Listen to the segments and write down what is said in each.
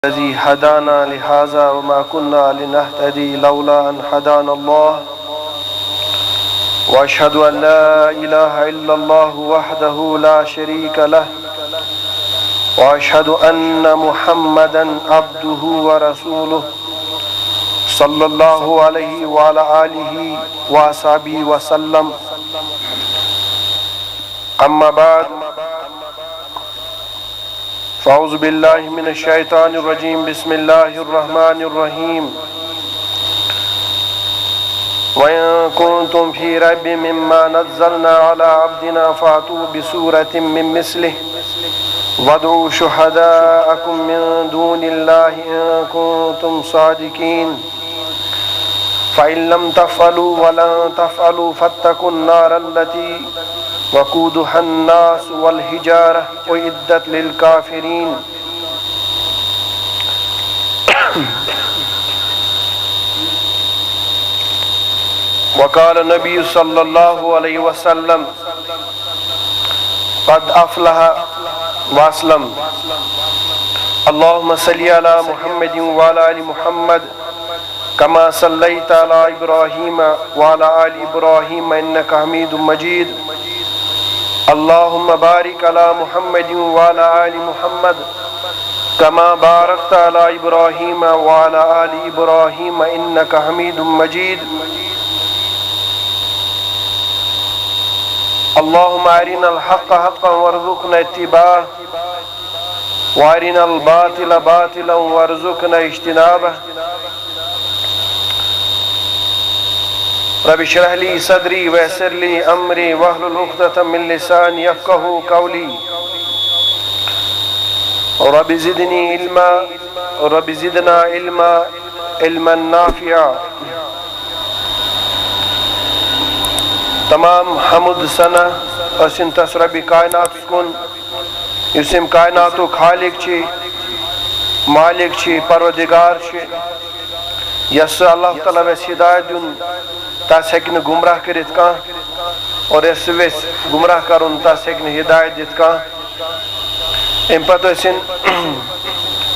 الذي هدانا لهذا وما كنا لنهتدي لولا أن هدانا الله وأشهد أن لا إله إلا الله وحده لا شريك له وأشهد أن محمدا عبده ورسوله صلى الله عليه وعلى آله وصحبه وسلم. أما بعد فأعوذ بالله من الشيطان الرجيم. بسم الله الرحمن الرحيم. وإن كنتم في ريب مما نزلنا على عبدنا فأتوا بسورة من مثله وادعوا شهداءكم من دون الله إن كنتم صادقين فإن لم تفعلوا ولن تفعلوا فاتقوا النار التي وقودها الناس والحجارة أعدت للكافرين. وقال النبي صلى الله عليه وسلم قد أفلح وأسلم. اللهم صل على محمد وعلى آل محمد كما صليت على إبراهيم وعلى آل إبراهيم إنك حميد مجيد. اللهم بارك على محمد وعلى آل محمد كما باركت على إبراهيم وعلى آل إبراهيم إنك حميد مجيد. اللهم أرنا الحق حقا وارزقنا اتباعه وأرنا الباطل باطلا وارزقنا اجتنابه. رب اشرح لي صدري ويسر لي أمري واحلل عقدة من لساني يفقهوا قولي. رب زدني علما رب زدنا علما نافعا. تمام حمد ثنا اسن تس رب کائنات کن یسم کائناتو خالق چھ مالک چھ پروردگار چھ یس اللہ تعالی ویس ہدایت دن تس ہیکہ گمراہ کرت کان اور یس ویس گمراہ کرن تس ہیکہ ہدایت دت کان. ام پتہ اسن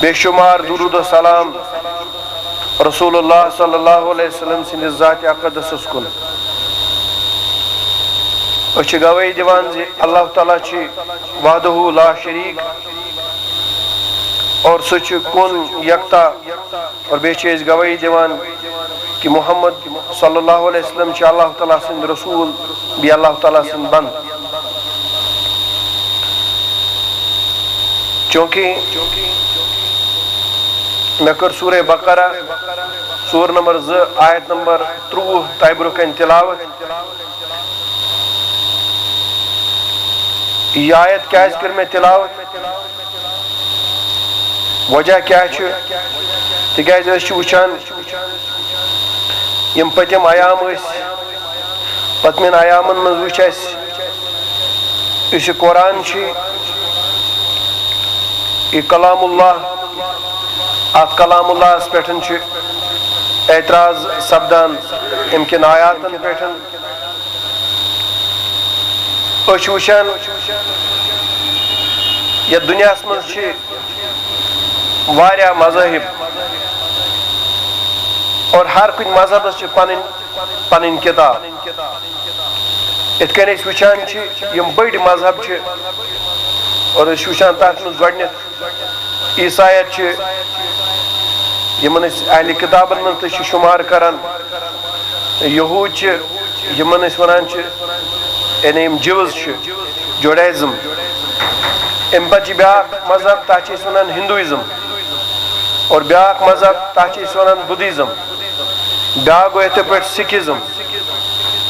بے شمار درود و سلام رسول اللہ صلی اللہ علیہ وسلم سن ذات اقدس کن. اس گواہی دیوان زِ اللہ تعالیٰ چھ وحدہ لا شریک اور سہ چھ کن یکتا اور بیچ اس گواہی دیوان کہ محمد صلی اللہ علیہ وسلم چھ اللہ تعالیٰ سند رسول بھی اللہ تعالیٰ سند بند. چونکہ میں کر سورہ بقرہ سور نمبر 2 آیت نمبر 30 تہ برونٛہہ تلاوت. یہ آیت کیا کر میں تلاوت وجہ کیا تکیاز وچان یم پتم ایام پتمن ایامن من وچ اس قرآن یہ کلام اللہ ات کلام اللہ پٹھن اعتراض سپدان امکن آیاتن پٹھن اس وچان یہ دنیا مز واریاہ مذاہب اور ہر کن مذہبس پن کتاب. ات کن اس وچان یم بڑ مذہب اور اس وچان تر مز گۄڈنیتھ عیسائیت یمن اہل کتابن من تہ شمار کران. یہود یمن ونان یعنی یم جوز جوڈائزم. ام پتہ بیاکھ مذہب تتھ ونان ہندوازم اور بیاکھ مذہب تتھ ونان بدھزم. بیاکھ گو اتھے پٲٹھۍ سکھزم,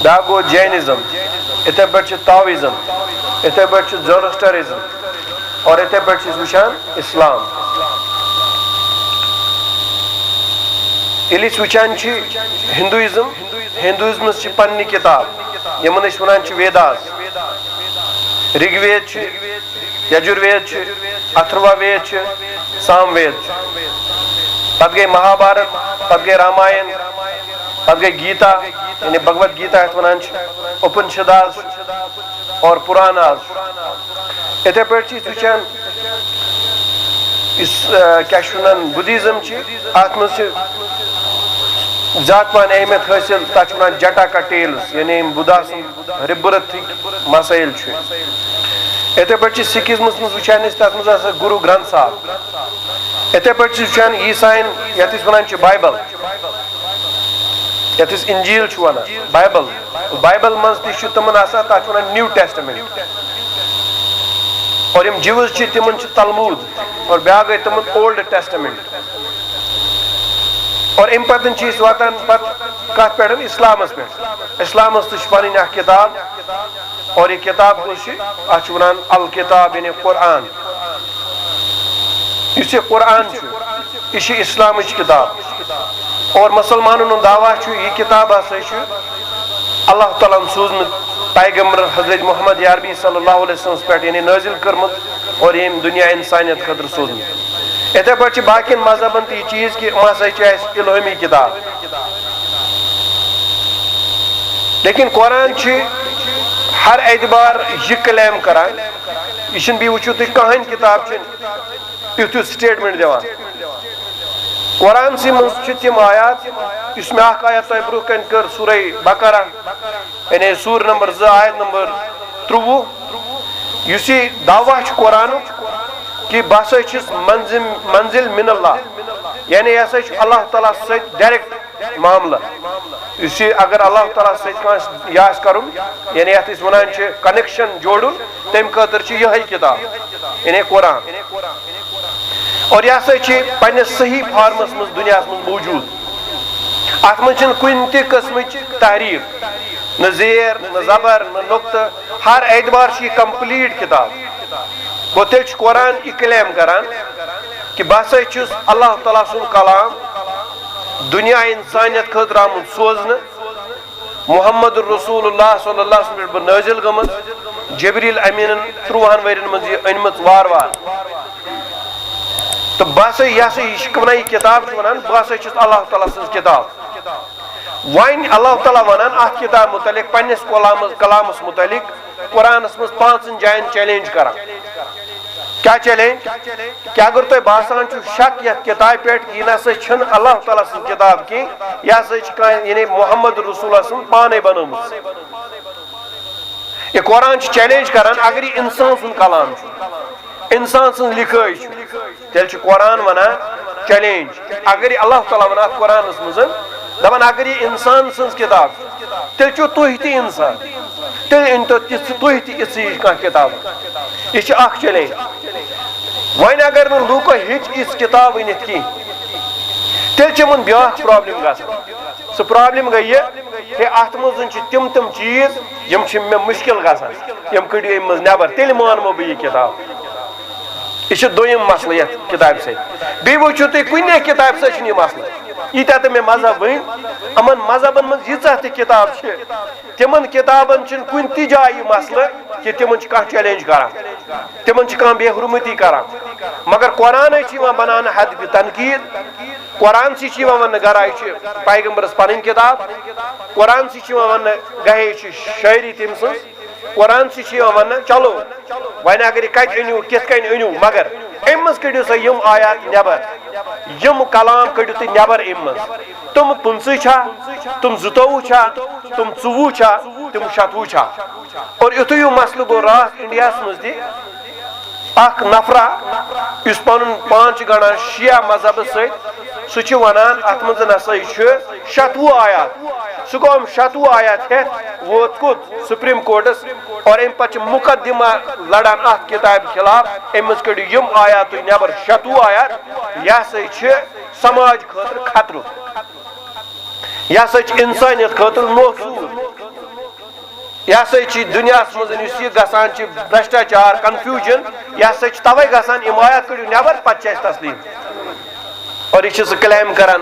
بیاکھ گو جینزم, اتھے پٲٹھۍ تاویزم, اتھے پٲٹھۍ زوروسٹرزم اور اتھے پٲٹھۍ چھِ وٕچھان اسلام. ییٚلہِ أسۍ وٕچھان چھِ ہندوازمس چھِ پننہِ کتاب یمن أسۍ ونان چھِ ویداز. رگ وید یجروید اتھروا وید سام وید. پتہ گئی مہابھارت, پتہ گئی رامائن, پتہ گئی گیتا یعنی بھگوت گیتا یتھ ونان اپنشداز اور پراناز. اتھے پٲٹھۍ چھِ أسۍ وٕچھان کیا بدھزم ات مز زیادہ پہن اہمیت حاصل تک جٹاکا ٹیلز یعنی بدھا سن ریبرتھ مسائل اتھے پہ سکھزمس مز وچان تک مز گرو گرنتھ صاحب اتھے پہ وچان عیسائن یت ونان بائبل یت انجیل ونان بائبل مز تہ تمن آسان تک ونان نیو ٹیسٹمنٹ اور یم جیوز تمن تلمود اور بیا گئی تمن اولڈ ٹیسٹمنٹ اور ام پتن واتان کت پہ اسلامس پہ اسلامس تہ پنن اخ کتاب اور یہ کتاب کس ات ونان الکتاب یعنی قرآن اس یہ قرآن یہ اسلام کتاب اور مسلمانن دعویٰ یہ کتاب ہسا اللہ تعالیٰ سوزمت پیغمبر حضرت محمد عربی صلی اللہ علیہ وسلم پہ یعنی نازل کرمت اور یم دنیا انسانیت خاطر سوزمت اتھے پہ باقین مذہبن تہ یہ چیز کہ ہسا الہامی کتاب لیکن قرآن ہر اعتبار یہ کلیم کران یہ بی وچو تھی کہین کتاب یتھ سٹیٹمنٹ دیوان قرآن سی مز تم آیات اس میں اخ آیت تہ برو کن کر سورہ بقرہ یعنی سور نمبر 2 آیت نمبر 23 اس دعویٰ قرآن کہ بہ سا چھس منزل من اللہ یعنی یہ ہسا اللہ تعالیٰ ست ڈائریکٹ معاملہ اس اگر اللہ تعالیٰ ست یہ کرن یعنی یت ونان کنیکشن جوڑن تم خاطر یہ کتاب یعنی قرآن اور یہ ہسا پنس صحیح فارمس مز دنیا مز موجود ات مز کن تہ قسم تحریف نہ زیر نہ زبر نہ نقطہ ہر اعتبار یہ کمپلیٹ کتاب گو تیل قرآن یہ کلیم کران کہ بہ سا چھس اللہ تعالیٰ سن کلام دنیا انسانیت خاطر آمت سوزن محمد رسول اللہ صلی اللہ علیہ وسلم پہ نازل گمت جبریل امین 30 ورین مز یہ انمت وار وار تو بہ سا یہ ونان یہ کتاب ونان بہ سا چھس اللہ تعالیٰ سن کتاب وین اللہ تعالیٰ ونان ات کتاب متعلق پنس کلامس متعلق قرآنس مز 5 جائن چیلنج کران کیا چیلنج کہ اگر تہ باسان شک یت کتاب پہ یہ نسا چھن اللہ تعالیٰ سن کتاب کی یہ ہسا یعنی محمد رسول اللہ سن پانے بنومت یہ قرآن چیلنج کران اگر یہ انسان سن کلام انسان سن لکھائی تیل قرآن ونان چیلنج اگر یہ اللہ تعالیٰ ونان قرآنس مز دپان اگر یہ انسان سن کتاب تیل تھی تہ انسان تیل انتو تھی تہ اچھی کتاب یہ اخ چیلنج وین اگر نہ لوکو ہچ اس کتاب ونت کی تیل من بیا پرابلم گژھان سہ پرابلم گئی یہ کہ ات مز تم چیز یم مے مشکل گژھان یم کڑو ام مز نبر تیل مانو بہ یہ کتاب یہ دویم مسئلہ یت کتاب ست بی وچھو تھی کنے کتاب ست یہ مسئلہ یتہ تہ مے مذہب ون امن مذہبن مز ییژہ تہ کتاب تمن کتابن کن تہ جائے مسئلہ کہ تمن کانٛہہ چیلنج کران تمن کانٛہہ بے حرمتی کران مگر قرآن بنانا حد تنقید قرآن سی ون گرا یہ پیغمبرس پن کتاب قرآن سی ون گہے شاعری تم سن قرآن سی ون چلو ون اگر کت انو کت کن انو مگر ام مز کڑو سا یم آیات نبر یم کلام کڑو تھی نبر ام مز تم 15 چھا تم 22 چھا تم 24 چھا تم 27 چھا اور یتھے یہ مسئلہ گو رات انڈیا مز تہ اخ نفرا اس پن پان گڑان شیعہ مذہب ست ونان ات مز نسا 27 آیات سہ گو 27 آیات ہیت ووت کت سپریم کورٹس اور ام پتہ مقدمہ لڑان ات کتاب خلاف ام مز کڑو یم آیات نبر 27 آیات یہ سا سماج خاطر خطر یہ سا انسانیت خاطر محفوظ یہ سا دنیا مز یہ گسان برشٹاچار کنفیوژن یہ سا توے گسان یم آیات کڑو نبر پتہ تسلیم اور یہ کلیم کران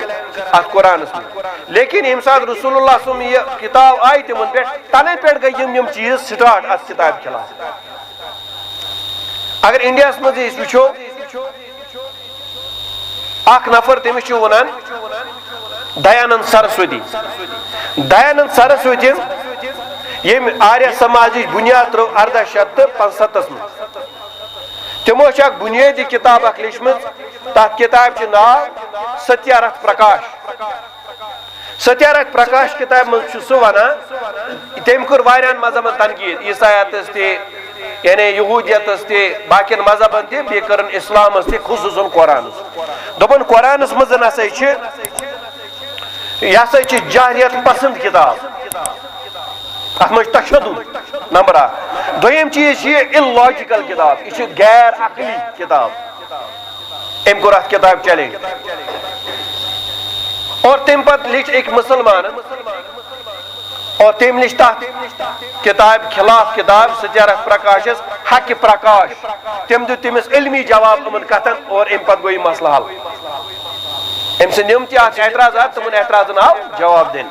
ات قرآنس میں لیکن یم سات رسول اللہ صلی اللہ علیہ وسلم یہ کتاب آئی تمن پہ تنے پہ گئی یم چیز سٹارٹ ات کتاب خلاف اگر انڈیا مز وچھو اخ نفر تمس ونان دیانند سرسوتی دیانند سرسوتی یم آریہ سماج بنیاد ترو 1875 مز تمو بنیادی کتاب اخ لیچمت تات کتاب ناو ستیارتھ پرکاش ستیارتھ پرکاش کتاب مز سہ ونان تم کور واریاہن مذہبن تنقید عیسائیتس تہ یعنی یہودیتس تہ باقین مذہبن تہ بیٚیہِ کرن اسلامس تہ خصوصاً قرآنس دوپن قرآنس مز ہسا یہ ہسا جاہلیت پسند کتاب ات مجھ تشدد نمبر اکھ دویم چیز یہ الاجیکل کتاب یہ غیر عقلی کتاب ام کور ات کتاب چیلنج اور تم پتہ لکھ ایک مسلمان اور تم لکھ تحت کتاب خلاف کتاب ستیارتھ پرکاشس حق پرکاش تم دیت تمس علمی جواب امن کتن اور ام پتہ گوئی مسئلہ حل ام سے نم تہ اعتراضات تمن اعتراضن آو جواب دین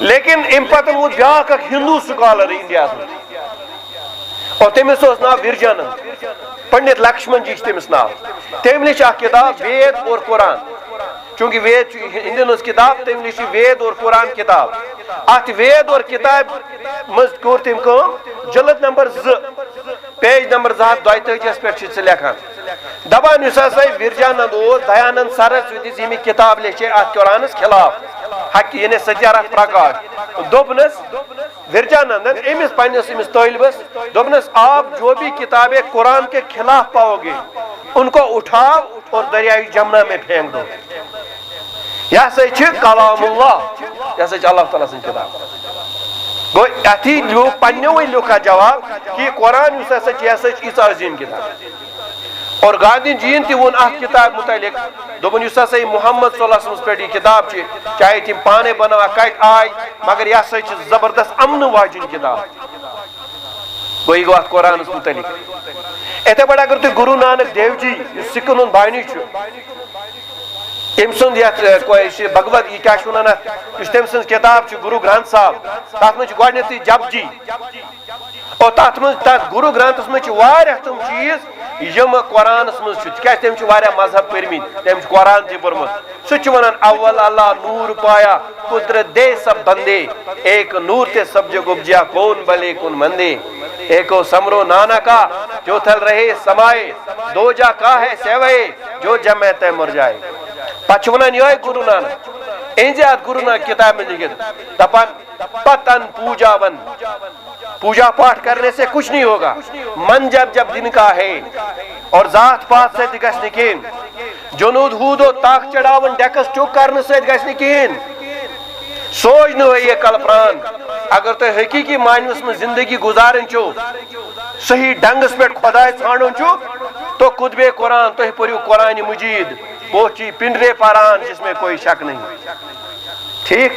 لیکن ام پتن ووت بیاکھ اکھ ہندو سکالر انڈیا اور تمس اوس ناو ورجانند پنڈت لکشمن جی تمس ناو تم لکھ اکھ کتاب وید اور قرآن چونکہ وید ہندین ہز کتاب تم لکھ وید اور قرآن کتاب ات وید اور کتاب مز کور تم کام جلد نمبر 2 پیج نمبر 232 پہ سے لکھان دپان اس ہسا ورجانند اوس دیانند سرسوتی یمی کتاب لکھے ات قرآنس خلاف حق یعنی ستیارتھ پرکاش دوپنس ورجانندن امس پنس امس طالبس دوپنس آپ جو بھی کتابیں قرآن کے خلاف پاؤ گے ان کو اٹھاؤ اور دریائے جمنا میں پھینک دو یہ سا کلام اللہ یہ سا اللہ تعالیٰ سن کتاب گو اتھی لوگ پنو لکھا جواب کہ قرآن اس ہسا یہ سا ایسا عظیم کتاب اور گاندھی جین تہ ون ات کتاب متعلق دوپن اس ہسا محمد صلی اللہ علیہ وسلم پہ یہ کتاب چاہے تم پانے بنوا کت آئی مگر یہ سا زبردست امن واجن کتاب گوئی گو ات قرآن متعلق اتھے پہ اگر تھی گرو نانک دیو جی سکھن ہند بانی ام سند بھگوت یہ کیا ونان اس تم سن کتاب گرو گرنتھ صاحب تر مجھ گۄڈنیتھٕے جپجی اور تر گرو گرنتھس مجھ تم چیز یم قرآنس مز تم مذہب پرمت تم قرآن تہ پورمت سہ ونان اول اللہ نور پایا قدرت دے سب بندے ایک نور تے سب جو گبجیا کون بلے کون مندے ایکو سمرو نانا کا جو تھل رہے سمائے دو جا کا ہے سیوئے جو جمع تے مر جائے پچھونان یہ گرو نانک انزیاد گرو نانک کتاب میں لکھت دپان پتن پوجا ون پوجا پاٹ کرنے سے کچھ نہیں ہوگا من جب جب دن کا ہے اور ذات پات سے گھس نکین جنود ہود و تاک چڑاون ڈیکس چوک کرنے سے گھس نکین سوچ نو یہ کل پران اگر تو حقیقی معنیس میں زندگی گزارن چو صحیح ڈنگس پہ خدا ژھانڈن چو تو خطبے قرآن تو پڑھو قرآن مجید بوچی پنڈرے پاران جس میں کوئی شک نہیں ٹھیک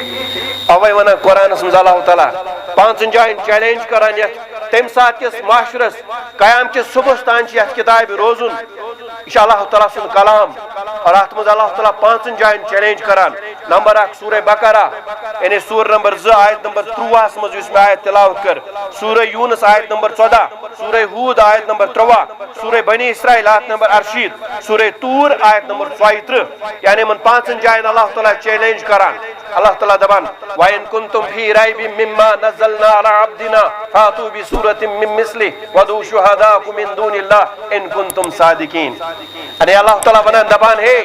اوے ونان قرآنس مز اللہ تعالیٰ 5 جائن چیلنج کران یت تم سات کس معاشرس قیام کس صبح تان یت کتاب روزن یہ اللہ تعالیٰ سن کلام اور ات مز اللہ تعالیٰ 5 جائن چیلنج کران نمبر 1 سورہ بقرہ یعنی سور نمبر 2 آیت نمبر 13 مز اس میں آیت تلاوت کر سورہ یونس آیت نمبر 14 سورہ ہود آیت نمبر 13 سورہ بنی اسرائیل آیت نمبر 48 سورہ طور آیت نمبر 32 یعنی من 5 جائن اللہ تعالیٰ چیلنج کران اللہ تعالیٰ دبان وَإِن كُنتُمْ فِي رَيْبٍ مِّمَّا نَزَّلْنَا عَلَىٰ عَبْدِنَا فَأْتُوا بِسُورَةٍ مِّن مِّثْلِهِ وَادْعُوا شُهَدَاءَكُم مِّن دُونِ اللَّهِ إِن كُنتُمْ صَادِقِينَ یعنی اللہ تعالیٰ ونان دبان ہے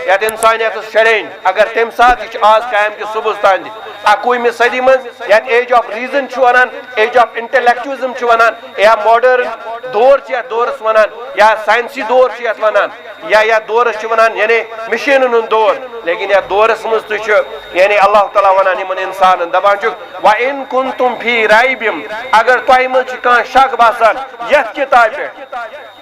یت انسانیت چیلنج اگر تم سات یہ آز قائم کہ صبح تان 21ویں صدی من یت ایج آف ریزن ونان ایج آف انٹلیکچوزم ونان یا ماڈرن دور یت دورس ونان یا سائنسی دور یت ونان یا دورس ونان یعنی مشینن ہند دور لیکن یا دورس مز تہ یعنی اللہ تعالیٰ ونان یمن انسان دپان وَإِن كُنتُمْ فِي رَيْبٍ اگر تۄہہِ منٛز چھُ کانٛہہ شک باسان یتھ کتاب پٮ۪ٹھ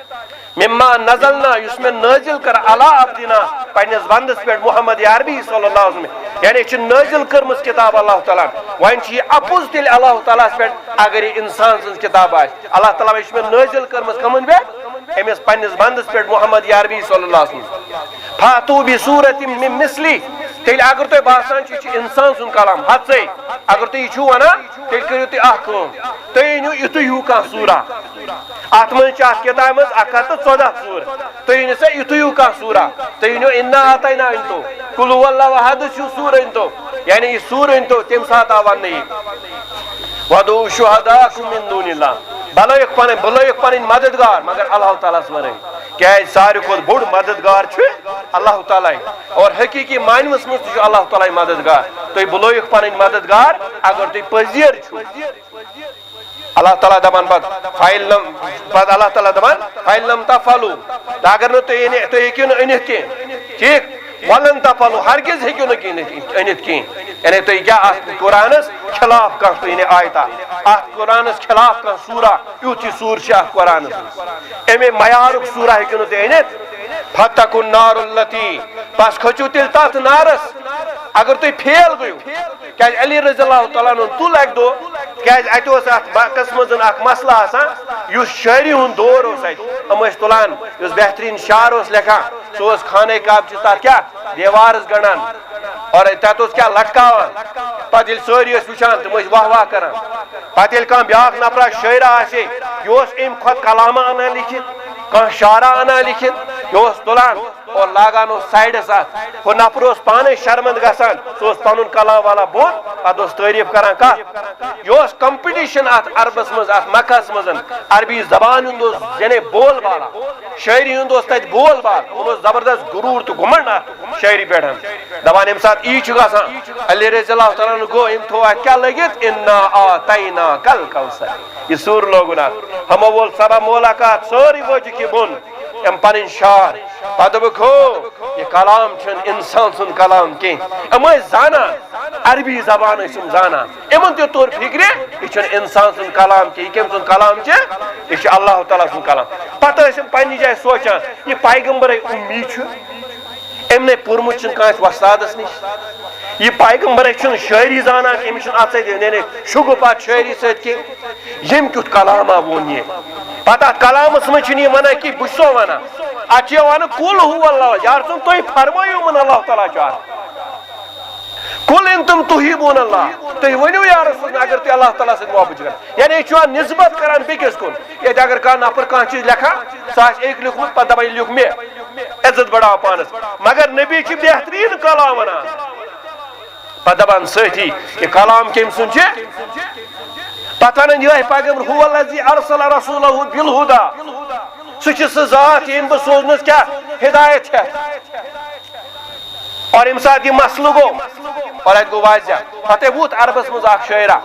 مما نزلنا اس میں نازل کر علی عبدنا پنس بندس پہ محمد عربی صلی اللہ علیہ وسلم یعنی چھ نازل کرمس کتاب اللہ تعالیٰ وین چھ اپوز تیل اللہ تعالیٰ پہ اگر یہ انسان سن کتاب آئے اللہ تعالیٰ اس میں نازل کرمس کمن پہ امس پنس بندس پہ محمد عربی صلی اللہ علیہ وسلم فاتو بصورت من مثلی تیل اگر تو باسان چھ انسان سن کلام حد سے اگر تو یہ چھو نا تیل کریو تی احکام تو اینو اتو ہیو کا سورہ ات من چھ کتاب مز 114 سور تو یہ سے اتو ہیو کا سورہ تو اینو انا آتینا انتو قل هو اللہ احد شو سورہ انتو یعنی یہ سورہ انتو تم سات آوان نہیں وَدُعُوا شُهَدَاءَكُم مِّن دُونِ اللَّهِ بلائک پن مددگار مگر اللہ تعالیٰ ورے کیا ساروی کھت بوڑ مددگار اللہ تعالیٰ اور حقیقی معنیس مز اللہ تعالیٰ مددگار تھی بلائک پن مددگار اگر تھی پذیر اللہ تعالیٰ دپان پتہ اللہ تعالیٰ دپان فَإِن لَمْ تَفْعَلُوا اگر نہ تھی ہیٚکِو نہٕ أنِتھ کینٛہہ ٹھیک وَلَن تَفْعَلُوا ہرگز ہیٚکِو نہٕ أنِتھ کینٛہہ یعنی تُہۍ کیٛاہ اَتھ قرآنس خلاف کانٛہہ تُہۍ آیتہ اَتھ قرآنس خلاف کانٛہہ سوٗرہ یُتھ یہِ سوٗر چھِ اَتھ قرآنس منٛز اَمے معیارُک سوٗرہ ہیٚکِو نہٕ تُہۍ أنِتھ فَاتَّقُوا النَّارَ الَّتِي بس کھٔژِو تیٚلہِ تَتھ نارس اگر تُہۍ فیل گٔیِو کیٛازِ علی رضی اللہ تعالیٰ عنہ تُل اَکہِ دۄہ کیٛازِ اَتہِ اوس اَتھ باقس منٛز اکھ مسلہٕ آسان یُس شٲعری ہُنٛد دور اوس اَتہِ یِم ٲسۍ تُلان یُس بہتریٖن شعر اوس لیکھان سُہ اوس خانہ کعبہٕ تَتھ کیٛاہ دیوارس گنڈان اور تَتھ اوس کیٛاہ لٹکاوان پتہٕ ییٚلہِ سٲری ٲسۍ وٕچھان تِم ٲسۍ واہ واہ کران پتہٕ ییٚلہِ کانٛہہ بیٛاکھ نفرا شٲعرا آسہِ یہِ اوس اَمہِ کھۄتہٕ کلامہ انان لیکھِتھ کانٛہہ شعرا انان لیکھِتھ یہِ اوس تُلان اور لاگان اوس سایڈس اتھ ہُہ نفر اوس پانے شرمند گژھان سُہ اوس پنُن کلام والا بوٚن پتہٕ اوس تعریٖف کران کتھ یہِ اوس کمپٹیشن اتھ عربس منٛز اتھ مکہس منٛز عربی زبان ہُنٛد اوس یعنی بول بالا شٲعری ہُنٛد اوس تتہِ بول بال یِمن اوس زبردست غروٗر تہٕ گُمنڈ اتھ شٲعری پٮ۪ٹھ دپان ییٚمہِ ساتہٕ یی چھُ گژھان علی رضی اللہ تعالیٰ عنہ گوٚو أمۍ تھوٚو اتھ کیٛاہ لٲگِتھ اِنا اعطیناکَ الکوثر یہِ سوٗر لوگُن اتھ ہمو وول سبا ملاقات سٲری وٲجِکھ یہِ بۄن أمۍ پنٕنۍ شعر پتہٕ دوٚپُکھ ہو یہِ کلام چھُنہٕ انسان سُنٛد کلام کینٛہہ یِم ٲسۍ زانان عربی زبان ٲسۍ یِم زانان یِمن تہِ توٚر فِکرِ یہِ چھُنہٕ انسان سُنٛد کلام کینٛہہ یہِ کٔمۍ سُنٛد کلام چھُ یہِ چھُ اللہ تعالیٰ سُنٛد کلام پتہٕ ٲسۍ یِم پننہِ جایہِ سونچان یہِ پیغمبرے اُمی چھُ أمۍ نے پوٚرمُت چھُنہٕ کٲنٛسہِ وۄستادس نِش یہِ پیغمبرے چھُنہٕ شٲعری زانان أمِس چھُنہٕ اتھ سۭتۍ یعنی شُگُف اتھ شٲعری سۭتۍ کینٛہہ ییٚمۍ کیُتھ کلامہ ووٚن یہِ پتہٕ اتھ کلامس منٛز چھُنہٕ یہِ ونان کہِ بہٕ چھُسو ونان اتھ چھُ یہِ ونان کُل ہوٗ اللہ یار صٲب تُہۍ فرمٲیِو اللہ تعالیٰ چھُ اتھ کُل اِن تِم تُحیٖبوٗن اللہ تُہۍ ؤنِو یا رسول اللہ اگر تُہۍ اللہ تعالیٰ سۭتۍ محبت چھِو کران یعنی یہِ چھُ نسبت کران بیٚکِس کُن ییٚتہِ اگر کانٛہہ نفر کانٛہہ چیٖز لیکھان سُہ آسہِ أکۍ لیوٗکھمُت پتہٕ دپان یہِ لیوٗکھ مےٚ عزت بڑاو پانس مگر نبی چھِ بہتریٖن کلام ونان پتہٕ دپان سٲتھی یہِ کلام کٔمۍ سُنٛد چھُ پتہٕ ونان یِہوٚے پیغمبر ہوٗ الذی ارسل رسوٗلہ بالہدیٰ سُہ چھُ سُہ ذات ییٚمۍ بہٕ سوٗزنس کیٛاہ ہدایت ہٮ۪تھ اور ییٚمہِ ساتہٕ یہِ مسلہٕ گوٚو اور اتہِ گوٚو واضح پتہٕ ووت عربس منٛز اکھ شٲعرا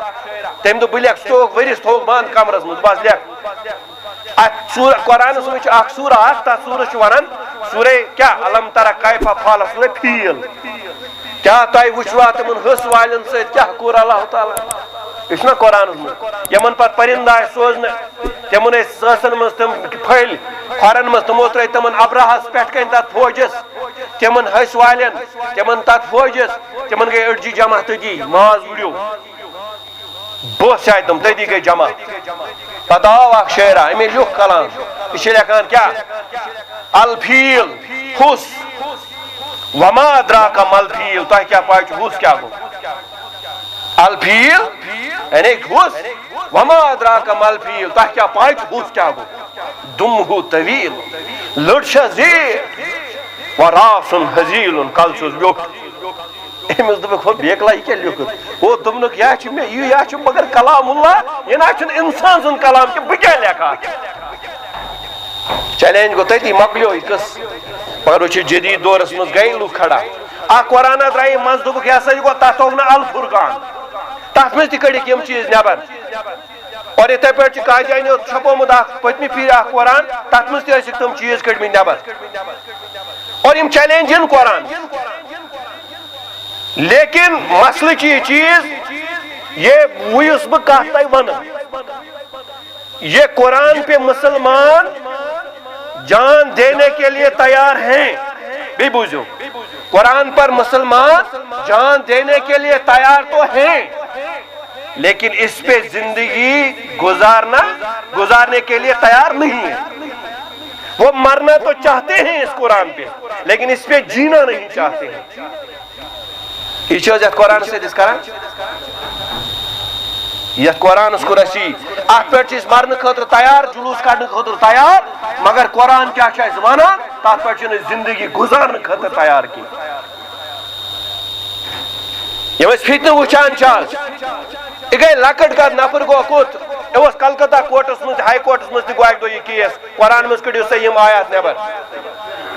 تٔمۍ دوٚپ بہٕ لیکھٕ سُہ تھوٚوُکھ ؤرِس تھوٚوُکھ بنٛد کمرس منٛز بس لیکھ اتھ قرآنس منٛز چھُ اکھ سوٗرہ اکھ تتھ سوٗرس چھُ ونان سورے کیٛاہ الم ترا کیف فعل سورے فیل کیٛاہ تۄہہِ وٕچھوا تِمن ہٕس والٮ۪ن سۭتۍ کیٛاہ کوٚر اللہ تعالیٰ یہِ چھُنہ قرآنس منٛز یِمن پتہٕ پرندٕ آے سوزنہٕ تِمن ٲسۍ سٲسن منٛز تِم پھٔلۍ کھۄرن منٛز تِمو ترٲے تِمن ابراہس پٮ۪ٹھ کنۍ تتھ فوجس تِمن ہٕسۍ والٮ۪ن تِمن تتھ فوجس تِمن گٔے أڑجہِ جمع تٔتی ماز وُڑیو بوٚس آے تِم تٔتی گٔے جمع پتہٕ آو اکھ شٲعرا أمۍ لیوٗکھ کلام یہِ چھِ لیکھان کیٛاہ الفیل ہُس وما ادراک مل فیل تۄہہِ کیٛاہ پاے چھُ ہُس کیٛاہ گوٚو الفیل یعنی ہُس وما ادراک مل فیل تۄہہِ کیٛاہ پاے چھُ ہُس کیٛاہ گوٚو دُمہُ طویل لٔٹ چھےٚ زیٖٹھ وراسُن حزیٖلُن کلہٕ چھُس ویوٚٹھ أمِس دوٚپُکھ ہو بیکلا یہِ کیٛاہ لیوٗکھُتھ ہو دوٚپنُکھ یا چھُ مےٚ یہِ یا چھُ مگر کلام اللہ یہِ نہ چھُنہٕ انسان سُنٛد کلام کینٛہہ بہٕ کیٛاہ لیکھٕ اتھ چیلینج گوٚو تٔتی مۄکلیو یہِ قٕصہٕ مگر وٕچھِو جدیٖد دورس منٛز گٔے لُکھ کھڑا اکھ قرآنہ درٛایہِ منٛزٕ دوٚپُکھ یہِ ہسا یہِ گوٚو تتھ تھوٚوُکھ نہٕ الفُرقان تتھ منٛز تہِ کٔڑِکھ یِم چیٖز نٮ۪بر اور یِتھے پٲٹھۍ چھُ قاضِیانیو چھپومُت اکھ پٔتمہِ پھِرِ اکھ قرآن تتھ منٛز تہِ ٲسِکھ تِم چیٖز کٔڑمٕتۍ نٮ۪بر اور یِم چیلینج یِن قرآن لیکن مسلہٕ چھُ یہِ چیٖز یہ یُس بہٕ کتھ تۄہہِ ونہٕ یہ قرآن پہ مسلمان جان دینے کے لیے تیار ہیں بھی بوجھو قرآن پر مسلمان جان دینے کے لیے تیار تو ہیں لیکن اس پہ زندگی گزارنے کے لیے تیار نہیں ہے وہ مرنا تو چاہتے ہیں اس قرآن پہ لیکن اس پہ جینا نہیں چاہتے ہیں یہ چیز قرآن سے دس کران یہ قرآن اس کو رسی ات پہ مرنے خاطر تیار جلوس کڑنے خاطر تیار مگر قرآن کیا ونان تر پہ زندگی گزارنے خاطر تیار کی فتنہ وچان یہ گئی لکٹ کر نفر گو کت اس کلکتہ کورٹس مز ہائی کورٹس مز تہ گو یہ کیس قرآن مز کڑو سا یم آیات نبر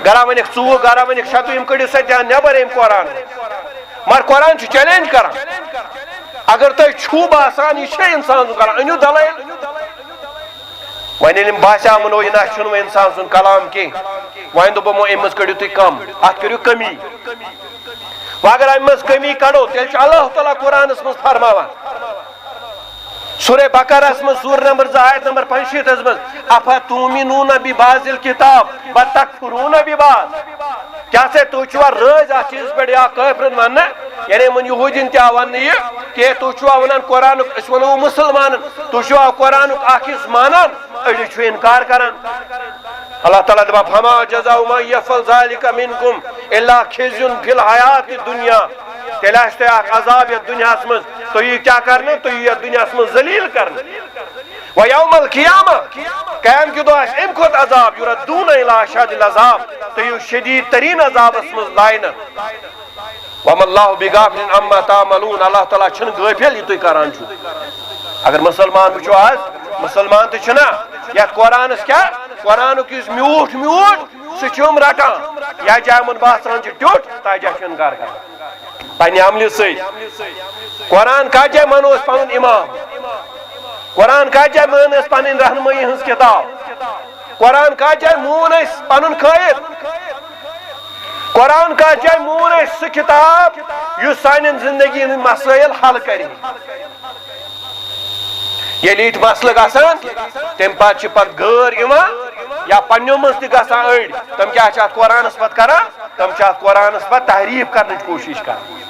گرا ونک ژوٚوُہ گرا ونک شتوُہ یم کڑو سا دھیان نبر ام قرآن مگر قرآن چیلنج کران اگر تہ چھو باسان یہ انسان کران انیو دلائل وۄنۍ باسیو منو یہ نہ چھُنہٕ انسان سُنٛد کلام کینٛہہ وۄنۍ دوٚپمو امہِ منٛز کٔڑِو تُہۍ کم اتھ کٔرِو کمی وۄنۍ اگر امہِ منٛز کمی کڑو تیٚلہِ چھُ اللہ تعالیٰ قرآنس منٛز فرماوان سورہ بقرہس منٛز سورہ نمبر 2 آیت نمبر 65 منٛز افتؤمنون ببعض الکتاب وتکفرون ببعض کیا سے تُہۍ چھُوا رٲضۍ اتھ چیٖزس پٮ۪ٹھ یا کٲفرن وننہٕ یعنی یِمن یہوٗدین تہِ آو وننہٕ یہِ کہ تُہۍ چھُوا ونان قرآنُک أسۍ ونو مُسلمانن تُہۍ چھُوا قرآنُک اکھ حصہٕ مانان أڑۍ چھُ انکار کران اللہ تعالیٰ دپان فما جزاء من یفعل ذلک منکم الا خزی فی الحیات الدنیا تیٚلہِ آسہِ تۄہہِ اکھ عذاب یتھ دُنیاہس منٛز تُہۍ یِیِو کیٛاہ کرنہٕ تُہۍ یِیِو یتھ دُنیاہس منٛز ذلیٖل کرنہٕ ویوم القیامہ قیامت کہ دۄہ آسہِ امہِ کھۄتہٕ عذاب یُردوٗنَ الی اشد العذاب تُہۍ یِیِو شدیٖد تریٖن عذابس منٛز لاینہٕ وما اللہ بغافل عما تعملون اللہ تعالیٰ چھُنہٕ غٲفِل یہِ تُہۍ کران چھُو اگر مسلمان وٕچھو آز مسلمان تہِ چھِنا یتھ قرآنس کیٛاہ قرآنُک یُس میوٗٹھ میوٗٹھ سُہ چھِ یِم رٹان یتھ جایہِ یِمن باسان چھُ ٹیوٚٹھ تتھ جایہِ چھُ انکار کران پننہِ عملہِ سۭتۍ قرآن کتھ جایہِ مانو أسۍ پنُن امام قرآن کتھ جایہِ مان أسۍ پنٕنۍ رہنمٲیی ہٕنٛز کتاب قرآن کتھ جایہِ مون أسۍ پنُن قٲیِد قرآن کتھ جایہِ مون أسۍ سُہ کتاب یُس سانٮ۪ن زندگی ہٕنٛدۍ مسٲیل حل کرِ ییٚلہِ یِتھۍ مسلہٕ گژھان تمہِ پتہٕ چھِ پتہٕ غٲر یِوان یا پننیو منٛز تہِ گژھان أڑۍ تِم کیٛاہ چھِ اتھ قرآنس پتہٕ کران تِم چھِ اتھ قرآنس پتہٕ تحریف کرنٕچ کوٗشش کران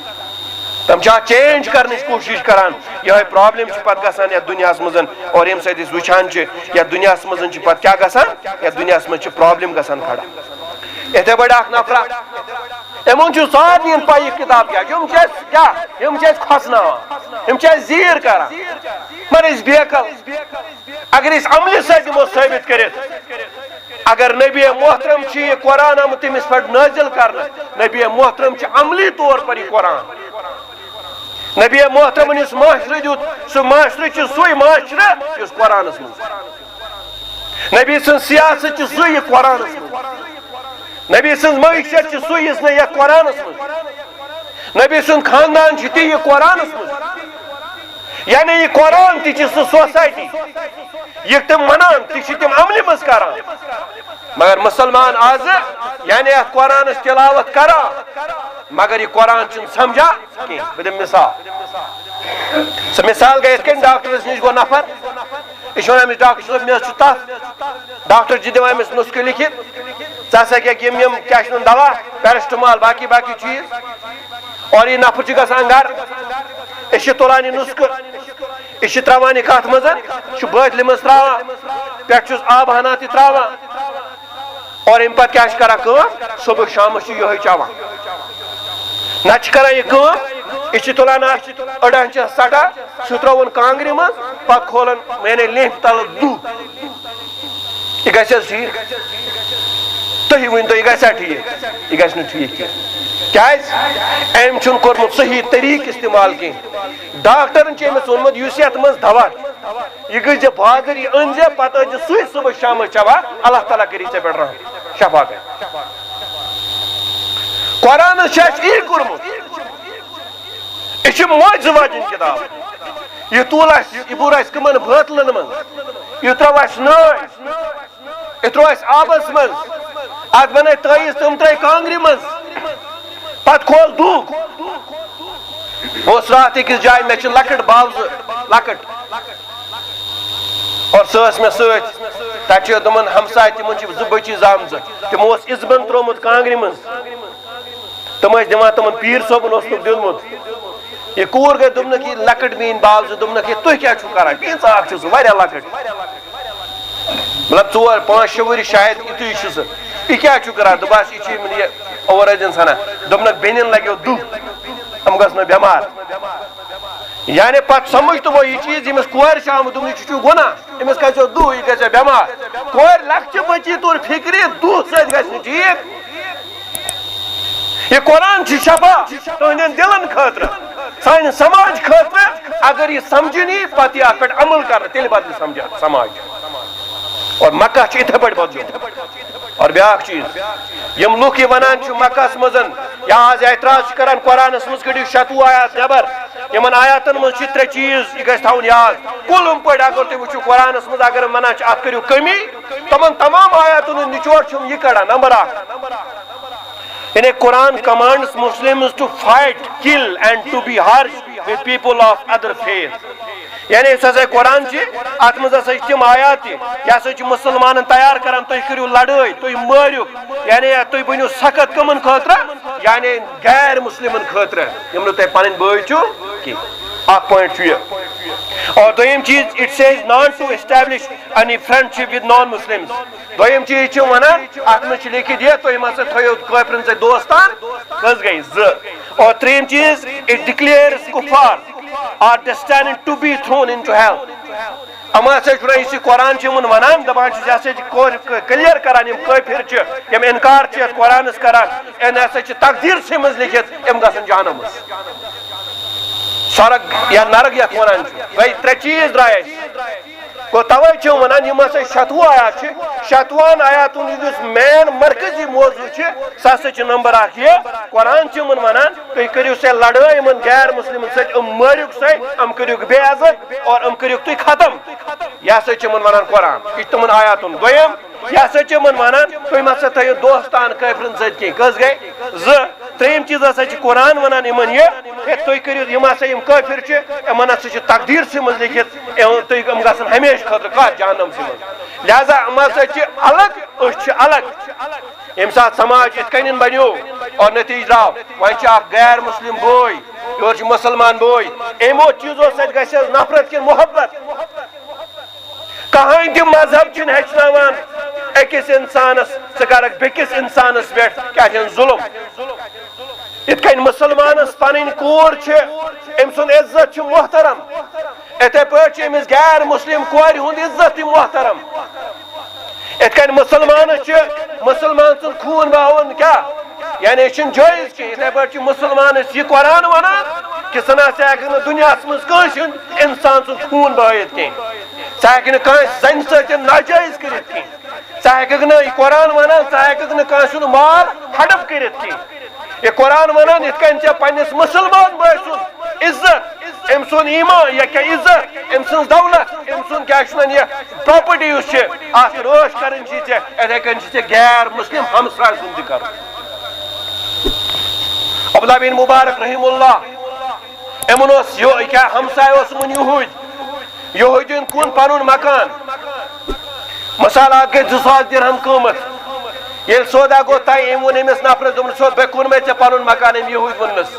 تِم چھِ اتھ چینج کرنٕچ کوٗشش کران یِہوے پرابلم چھِ پتہٕ گژھان یتھ دُنیاہس منٛز اور ییٚمہِ سۭتۍ أسۍ وٕچھان چھِ یتھ دُنیاہس منٛز چھِ پتہٕ کیٛاہ گژھان یتھ دُنیاہس منٛز چھِ پرابلم گژھان کھڑا یِتھے پٲٹھۍ اکھ نفرا یِمن چھُ سارنٕے پاے یہِ کِتاب کیٛاہ یِم چھِ اَسہِ کیٛاہ یِم چھِ اَسہِ کھۄژناوان یِم چھِ اَسہِ زیٖر کران مگر أسۍ بیکل اگر أسۍ عملہِ سۭتۍ دِمو ثٲبت کٔرِتھ اگر نبی محترم چھِ یہِ قرآن آمُت تٔمِس پٮ۪ٹھ نٲزِل کرنہٕ نبی محترم چھِ عملی طور پر یہِ قرآن نبی محترمن یُس معاشرٕ دیُت سُہ معاشرٕ چھُ سُے معاشرٕ یُس قرآنس منٛز نبی سٕنٛز سیاست چھِ سُے یہِ قرآنس منٛز نبی سٕنٛز معیشت چھِ سُے یُس نہٕ یتھ قرآنس منٛز نبی سُنٛد خاندان چھُ تی یہِ قرآنس منٛز یعنی یہ قرآن تہِ چھِ سُہ سوسایٹی یہ تم منان تہِ چھِ تم عملہِ منٛز کران مگر مسلمان آز یعنی اتھ قرآنس تلاوت کران مگر یہ قرآن چھُنہٕ سمجھان کینٛہہ بہٕ دِمہٕ مثال سۄ مثال گٔے یِتھ کٔنۍ ڈاکٹرس نِش گوٚو نفر یہِ چھُ ونان أمِس ڈاکٹر صٲب مےٚ حظ چھُ تپھ ڈاکٹر چھُ دِوان أمِس نُسخہٕ لیکھِتھ ژٕ ہسا کھٮ۪کھ یِم کیٛاہ چھِ وَنان دوا پیرسٹمال باقی باقی چیٖز اور یہِ نفر چھُ گژھان گرٕ أسۍ چھِ تُلان یہِ نُسخہٕ أسۍ چھِ تراوان یہِ کتھ منٛز یہِ چھُ بٲتلہِ منٛز تراوان پٮ۪ٹھٕ چھُس آبہٕ ہنا تہِ تراوان اور امہِ پتہٕ کیٛاہ چھِ کران کٲم صبح شامس چھُ یِہوے چٮ۪وان نتہٕ چھِ کران یہِ کٲم أسۍ چھِ تُلان اکھ أڑہن چھِ ژٹان سُہ ترٛووُن کانٛگرِ منٛز پتہٕ کھولان یعنی لینٛفہِ تلہٕ دُہ یہِ گژھِ حظ ٹھیٖک تُہی ؤنۍتو یہِ گژھیا ٹھیٖک یہِ گژھِ نہٕ ٹھیٖک کینٛہہ کیٛازِ أمۍ چھُنہٕ کوٚرمُت صحیح طریٖقہٕ استعمال کینٛہہ ڈاکٹرن چھُ أمِس ووٚنمُت یُس یتھ منٛز دوا یہِ گٔژھۍ زِ بازر یہِ أنۍ زِ پتہٕ ٲسۍ زِ سُے صبح شامس چٮ۪وان اللہ تعالیٰ کٔری ژےٚ پٮ۪ٹھ رحم شفا کٔرِ قرآنس چھُ اَسہِ یی کوٚرمُت یہِ چھِ موجہِ واجٮ۪ن کِتاب یہِ تُل اَسہِ یہِ بوٚر اَسہِ کٕمن بٲتلن منٛز یہِ ترٛوو اَسہِ نٲر یہِ ترٛوو اَسہِ آبس منٛز اتھ بنٲے تٲیٖز تِم ترٛٲے کانٛگرِ منٛز پتہٕ کھول دُہ بہٕ اوسُس راتھ أکِس جایہِ مےٚ چھِ لۄکٕٹ باوزٕ لۄکٕٹ اور سۄ ٲس مےٚ سۭتۍ تتہِ چھِ تِمن ہمساے تِمن چھِ 2 بچی زامژٕ تِمو اوس اِزبنٛد ترٛوومُت کانٛگرِ منٛز تِم ٲسۍ دِوان تِمن پیٖر صٲبن اوسُکھ دیُتمُت یہِ کوٗر گٔے دوٚپنکھ یہِ لۄکٕٹ میٲنۍ باوزٕ دوٚپنکھ ہے تُہۍ کیٛاہ چھِو کران پیٖژ اکھ چھِ سُہ واریاہ لۄکٕٹ مطلب 4 5 6 ؤری شاید یِتُے چھُ سُہ یہِ کیٛاہ چھُ کران دوٚپہس یہِ چھُ یِمن یہِ اوور ٲسِن ژھنان دوٚپنکھ بیٚنٮ۪ن لگیو دُہ یِم گژھنو بٮ۪مار یعنی پتہٕ سمجھ تِمو یہِ چیٖز ییٚمِس کورِ چھُ آمُت دوٚپُن یہِ چھُ گۄناہ أمِس گژھیو دُہ یہِ گژھِ بٮ۪مار کورِ لۄکچہِ بچی توٚر فِکرِ دُہ سۭتۍ گژھِ نہٕ ٹھیٖک یہ قرآن چھُ شفا تُہنٛدٮ۪ن دِلن خٲطرٕ سان سماج خاطر اگر یہ سمجھنی پتہ یہ پہ عمل کر تیل بدل سمجھا سماج اور مکہ اتھے پہ بدل اور بیاکھ چیز یم لوگ یہ ونان مکہ مزن یا آج اعتراض کران قرآن مز کڑو 100 آیات نبر یمن آیاتن مز 3 چیز یہ گھس تھاون یاد کلم پہ اگر تھی وچھو قرآن مز اگر ونان ات کرو کمی تمن تمام آیاتن نچوڑ یہ کڑان نمبر 1 یعنی قرآن commands Muslims to fight, kill and to be harsh with people of other faith. یعنی اس ہسا قرآن ات مز ہسا تم آیات یہ مسلمان تیار کران تھی کرو لڑائی تھی مارو یعنی تھی بنو سخت کمن خاطر یعنی غیر مسلمن خاطر یم تھی پن بھائی چھو کی اخ پوائنٹ اور دویم چیز it says not to establish any friendship with non Muslims دویم چیز ونان ات مجھ لکھت یہ تھی ہسا تھو کافرن سے دوستان کس گئی اور تریم چیز اٹ ڈکلیئرز کفار are destined to be thrown into hell. اما سے اسی قرآن چمن ونان دپان کلیئر کران یم کافر یم انکار قرآن کران ان ہسا تقدیر سے مز لکھت یم گھن جہنم سرگ یا نرگ یت ونان بھائی 3 چیز درائے گو توے ونان یم ہسا 100 آیات 100 آیاتن یس مین مرکزی موضوع سہ ہسا نمبر 1 یہ قرآن چمن ونان تھی کرو سا لڑائی یمن غیر مسلمن ست مارو سا کرو بے عزت اور کرو تھی ختم یہ ہسا چمن ونان قرآن یہ تمن آیاتن دویم یہ ہسا چمن ونان تھی ہسا تھو دوستان کافرن ست کی کس گئی تریم چیز ہسا قرآن ونان یمن یہ تھی کرو یم ہسا یم کافر یمن ہسا تقدیر سے مز لکھت تھی گھن ہمیشہ خاطر کت جہنم سے مز لہذا ام ہسا الگ اس الگ یم سات سماج ات کن بنو اور نتیجہ درو ون اخ غیر مسلم بوئی یور مسلمان بوئی امو چیزوں ست گھس نفرت کن محبت کہاں تہ مذہب ہچنان اکس انسانس ثہ کرک بیکس انسانس پہ کیا ظلم ات کن مسلمانس پن کور ام سن عزت محترم اتھے پہ امس غیر مسلم کور ہند عزت محترم ات کن مسلمان سن خون بہون کیا یعنی یہ جائز کی اتھے پہ مسلمان یہ قرآن ونان کہ سہ نہ ہوں دنیا مز کنس انسان سن خون بہت کی سہ ہوں زن ست ناجائز کرت کی سہ ہوں قرآن ونان سہ ہوں کس مال ہڑپ کرت کی یہ قرآن ونان ات کن پنس مسلمان بھائی سن عزت ام سن ایمان یا کیا عزت ام سن دولت ام سن کیا یہ پراپرٹی اس ات روش کرن اتھے کن غیر مسلم ہمسائے سن تہ کر عبداللہ بن مبارک رحم اللہ امن کیا ہمسائے من یہودین کن پن مکان مثال ات گئی 2000 درہم قیمت یل سودا گو تہ ام ون امس نفرس دس بے کن مے پن مکان ام یہود ونس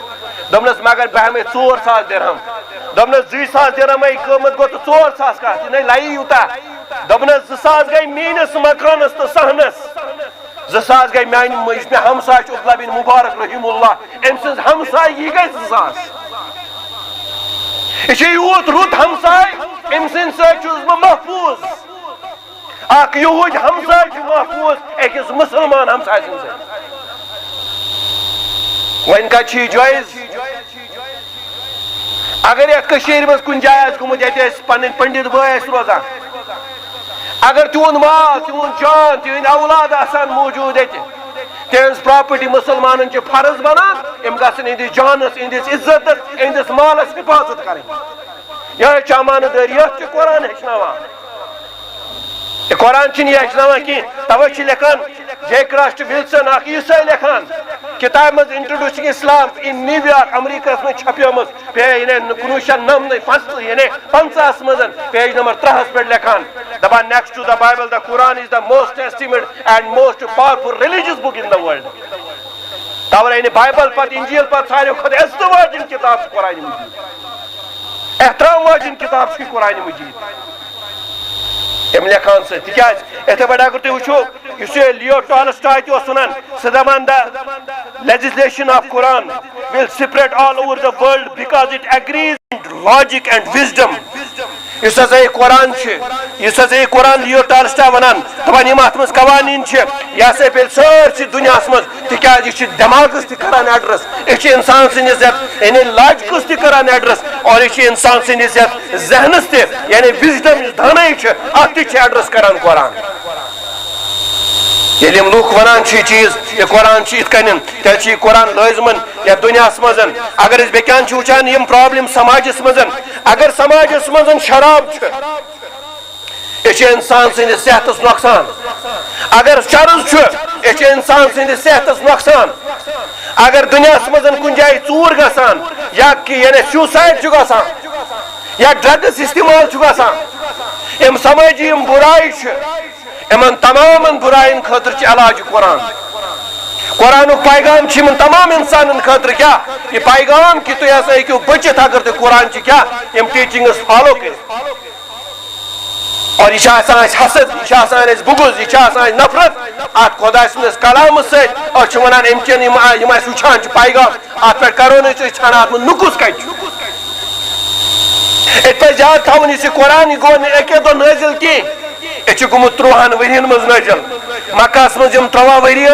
دس مگر بہ ہمیں 4,000 درہم دس 2,000 درہم قیمت گو تو 4,000 کا لائی یوتا دس 2,000 گئی میس مکانس تو سہنس 2,000 گئی میان مے ہمسائے عبداللہ بن مبارک رحم اللہ ام سن ہمسائے یہ گئی 2,000 یہ یوت رت ہمسائے ام سن ست محفوظ اخ یہود ہمسائے محفوظ اکس مسلمان ہمسائے سن ست ون کت جائز اگر یہ مز کن جائے گومت یہ پن پنڈت بھائی روزان اگر تہد مال تہد جان تہند اولاد آسان موجود تہذ پراپرٹی مسلمان فرض بنان ام گھن اہندس جانس اہندس عزت اہندس مالس حفاظت کریں یہ امان داری یہ قرآن ہچنان یہ قرآن یہ ہچنان کی توے لکھان جے کراسٹ ولسن اخ عیسائی لکھان کتاب مز انٹروڈیوسنگ اسلام ان نیو یارک امریکہ مز چھپیمت پیج 1950 یعنی 50 مز پیج نمبر 3 پہ لکھان دپان next to the Bible the Quran is the most estimate and most powerful religious book in the world توے یعنی بائبل پتہ انجیل پتہ ساروی کھت عزت واجن کتاب قرآن مجید احترام واجن کتاب قرآن مجید ام لکھان سے تکیاز اتھے پہ اگر تھی وچھو اس لیو ٹالسٹائی تہ ونان سہ دپان دا legislation of Quran will spread all over the world because it agrees in logic and wisdom. اس ہسا یہ قرآن اس ہسا یہ قرآن لیو ٹالسٹا ونان دپان یم ات مز قوانین یہ ہسا پہ سارسی دنیا مز تکیاز یہ دماغس تہ کران ایڈرس یہ انسان سندس یعنی لاجکس تہ کران ایڈرس اور یہ انسان سندس ذہنس تہ یعنی وزڈم دانائی ات تہ ایڈرس کران قرآن یل لوک ونان یہ چیز یہ قرآن ات کن تیل یہ قرآن لازمن یا دنیا مز اگر اس بیان وچان یم پرابلم سماجس مز اگر سماجس مز شراب یہ انسان سندس صحتس نقصان اگر چرس یہ انسان سندس صحتس نقصان اگر دنیا مز کن جائے ژور گژھان یا یعنی سیوسائڈ گژھان یا ڈرگس استعمال گژھان یم سماجی یم برائی ان تمام برائن خاطر علاج قرآن قرآن پیغام تمام انسان خاطر کیا یہ پیغام کہ تھی ہسا ہیکو بچت اگر تھی قرآن کیا یم ٹیچنگس فالو کر اور یہ حسد یہ بغض یہ نفرت ات خدا سندس کلام ست اور ونان امکن یم وچان پیغام ات پہ کرو نا ھان ات من نکس کت ات پہ یاد تھون یہ قرآن یہ گو اکی دہ نازل کی یہ گومت 30 ورین مز نازل مکہ مز 13 وری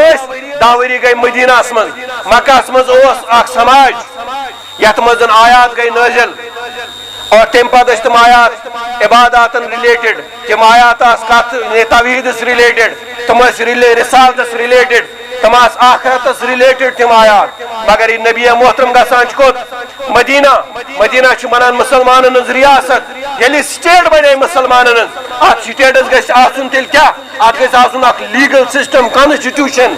10 وری گئی مدینہ مز مکہ مز اخ سماج یت مز آیات گئی نازل اور تم پتہ تم آیات عبادات ریلیٹڈ تم آیات کت توحید ریلیٹڈ تم رسالتس ریلیٹڈ تم آخرتس ریلیٹڈ تم آیات مگر یہ نبی محترم گژھان کوت مدینہ مدینہ منان مسلمان ہز ریاست یل سٹیٹ بنے مسلمان ات سٹیٹس گھس آسن تیل کیا ات گھس آسن اخ لیگل سسٹم کانسٹیٹیوشن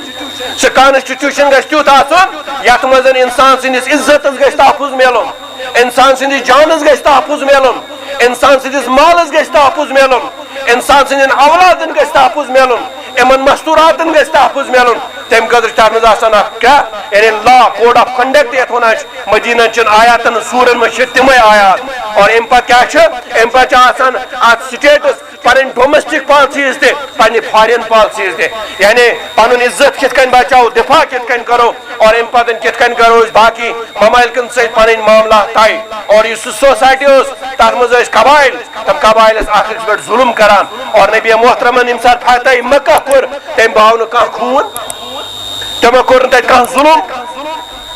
سہ کانسٹیٹیوشن گھس تیوت آسن یت مز انسان سندس عزتس گھس تحفظ ملن انسان سندس جانس گھس تحفظ ملن انسان سندس مالس گھس تحفظ ملن انسان سندین اولادن گھس تحفظ ملن امن مستوراتن گھس تحفظ ملن تم خاطر تر مز آسان کیا یعنی لا کوڈ آف کنڈکٹ یت ونان مدینہ چن آیاتن سورن مز تمے آیات اور ام پتہ کیا ام پتہ آسان ات سٹیٹس پن ڈومیسٹک پالسیز تہ پنہ فارین پالسیز تہ یعنی پن عزت کت کن بچاؤ دفاع کت کن کرو اور ام پتہ کت کن کرو باقی ممالکن ست پن معاملات طے اور اس سوسائٹی تر مز قبائل تم قبائل اخ أکس پہ ظلم کران اور نبی محترمن یم سات فتح مکہ کور تم باو نہ کانٛہہ خوٗن تمو کور تت کانٛہہ ظلم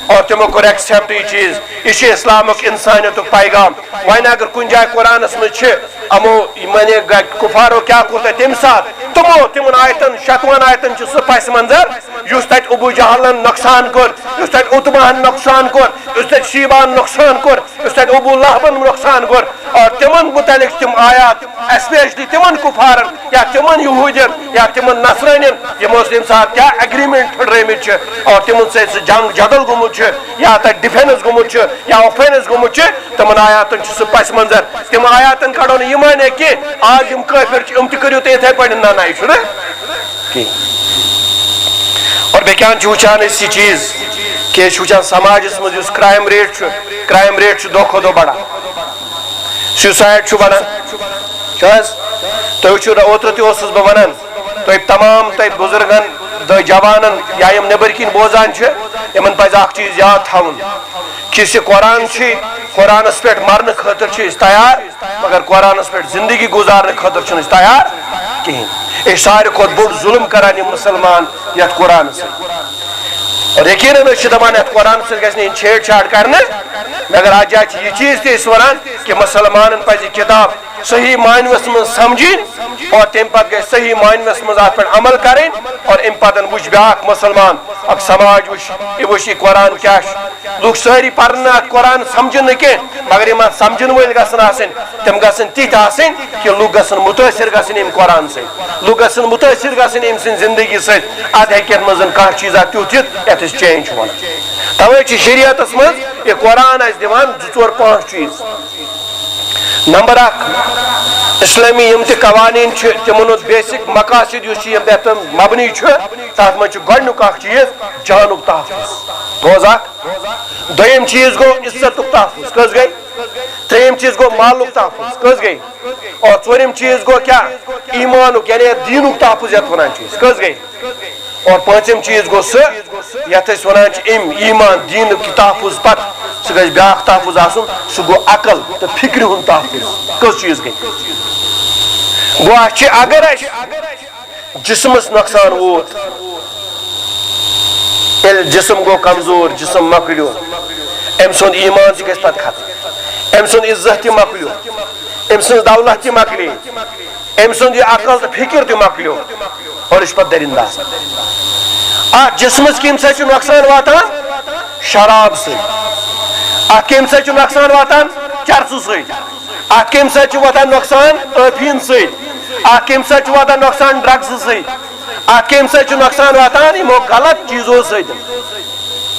اور تمو کور ایکسپٹ یہ چیز یہ اسلامک انسانیت پیغام ون اگر کن جائے قرآنس مز امو من کفارو کیا کور تم سات تمو تمن آیتن 56 آیتن سہ پس منظر اس تت ابو جہلن نقصان کور اس تت اتباہن نقصان کور اس تت شیبان نقصان کور اس تت ابو لہبن نقصان کور اور تمن متعلق تم آیات اسپیشلی تمن کفارن یا تمن یہودین یا تمن نصرانین یمو تم سات کیا اگریمنٹ پھٹرمت اور تمن سہ جنگ جدل گومت یا تک ڈیفینس گومت یا اوفینس گومت تمن آیاتن سہ پس منظر تم آیاتن کڑو یہ مانے کہ آج یم کافر ام تہ کرو تھی پہ نا یہ اور بیان وچان یہ چیز کہ وچان سماجس مز کرائم ریٹ دہ کھو دہ بڑا سیوسائڈ بڑھان تھی وچو اوتر تس بہ ونان تھی تمام تھی بزرگن جوانن یا یم نبر کن بوزان یمن پز اخ چیز یاد تھاون کہ یہ قرآن قرآنس پہ مرنے خاطر تیار مگر قرآنس پہ زندگی گزارنے خاطر تیار کہین یہ سارے کھت بوڑ ظلم کران یہ مسلمان یت قرآن سے اور یقیناً دپان یت قرآن سے گھن چھیڑ چھاڑ کرنے مگر آج جائے یہ چیز تھی ونان کہ مسلمان پہ کتاب صحیح معنوس من سمجھین اور تم پتہ گھس صحیح معنوس من ات پہ عمل کریں اور ام پتن وچ بیاکھ مسلمان اک سماج وچ یہ قرآن کیا لوگ ساری پرن ات قرآن سمجھن کی مگر یم سمجھن ول گھن آسن تم گھن تیت آسن کہ لوگ گھن متاثر گھن ام قرآن سے لوگ گھن متاثر گھن ام سن زندگی ست اد ہیکن مزن کانٛہہ چیزا تیُتھ یتھ یتھ چینج ون توے شریعتس مز یہ قرآن اس دِوان 2-4-5 چیز نمبر 1 اسلامی یم تہ قوانین تمن بیسک مقاصد اس مبنی تر مجھ گۄڈنیُک اکھ چیز جانُک تحفظ گوز اکھ دوٚیِم چیز گو عزتُک تحفظ کس گئی ترٛیٚیِم چیز گو مالُک تحفظ کس گئی اور ژوٗرِم چیز گو کیا ایمانُک یعنی دینُک تحفظ یتھ ونان کس گئی اور پانٛژِم چیز گو سہ یتھ أسۍ ونان ام ایمان دینُک تحفظ پتہٕ سہ گژھِ بیاکھ تحفظ آسُن سہ گوٚو عقل تہٕ فکرِ ہُنٛد تحفظ کٔژ چیٖز گٔے گوٚو اَسہِ چھِ اگر اَسہِ جسمس نۄقصان ووت ییٚلہِ جسم گوٚو کمزور جسم مۄکلیو أمۍ سُنٛد ایٖمان تہِ گژھِ پتہٕ ختم أمۍ سُنٛد عزت تہِ مۄکلیو أمۍ سٕنٛز دولت تہِ مۄکلے أمۍ سُنٛد یہِ عقل تہٕ فکر تہِ مۄکلیو اور یہِ چھُ پتہٕ درندٕ آسان اتھ جسمس کمہِ سۭتۍ چھُ نۄقصان واتان شراب سۭتۍ اتھ کمہِ سۭتۍ چھُ نۄقصان واتان چرسہٕ سۭتۍ اتھ کمہِ سۭتۍ چھُ واتان نۄقصان ٲفیٖن سۭتۍ اتھ کمہِ سۭتۍ چھُ واتان نۄقصان ڈرگسہٕ سۭتۍ اتھ کمہِ سۭتۍ چھُ نۄقصان واتان یِمو غلط چیٖزو سۭتۍ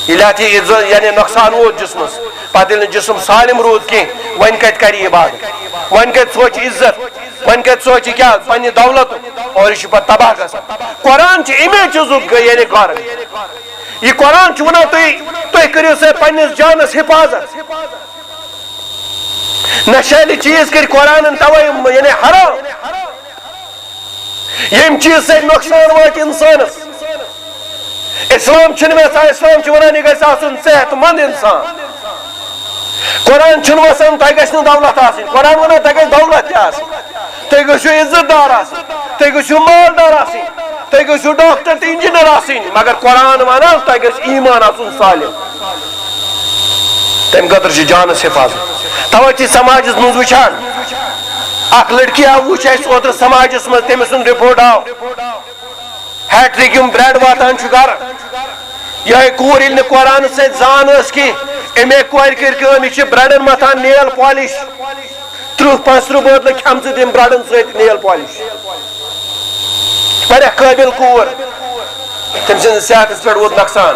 ییٚلہِ اتھ یہِ یعنی نۄقصان ووت جسمس پتہٕ ییٚلہِ نہٕ جسم سالم روٗد کینٛہہ وۄنۍ کتہِ کرِ عبادت وۄنۍ کتہِ سونچہِ عزت وۄنۍ کتہِ سونچہِ کیاہ پننہِ دولتُک اور یہِ چھُ پتہٕ تباہ گژھان قرآن چھُ امی چیٖزُک یعنی غرض یہ قرآن چھُ ونان تُہۍ کٔرِو سا پننِس جانس حفاظت نشیلی چیٖز کٔرۍ قرآنن توے یعنی حرام ییٚمہِ چیٖز سۭتۍ نۄقصان واتہِ انسانس اسلام چھُنہٕ یژھان اسلام چھُ ونان یہِ گژھِ آسُن صحت مند انسان قرآن چھُنہٕ وسان تۄہہِ گژھِ نہٕ دولت آسٕنۍ قرآن ونان تۄہہِ گژھِ دولت تہِ آسٕنۍ تُہۍ گٔژھِو عزت دار آسٕنۍ تُہۍ گٔژھِو مالدار آسٕنۍ تُہۍ گٔژھِو ڈاکٹر تہٕ انجینئر آسٕنۍ مگر قرآن ونان تۄہہِ گژھِ ایٖمان آسُن سالم تمہِ خٲطرٕ چھِ جانس حفاظت توے چھِ سماجس منٛز وٕچھان اکھ لڑکی آو وٕچھ اَسہِ اوترٕ سماجس منٛز تٔمۍ سُنٛد رِپورٹ آو ہیٹرِک یِم برٛیڈ واتان چھُ گرٕ یِہے کوٗر ییٚلہِ نہٕ قرآنس سۭتۍ زان ٲس کینٛہہ اَمے کورِ کٔر کٲم یہِ چھِ برٛیڈن متھان نیل پالش 30-35 بٲتلہٕ کھٮ۪مژٕ تٔمۍ برٛیڈن سۭتۍ نیل پالش واریاہ قٲبِل کوٗر تٔمۍ سٕنٛدِس صحتس پٮ۪ٹھ ووت نۄقصان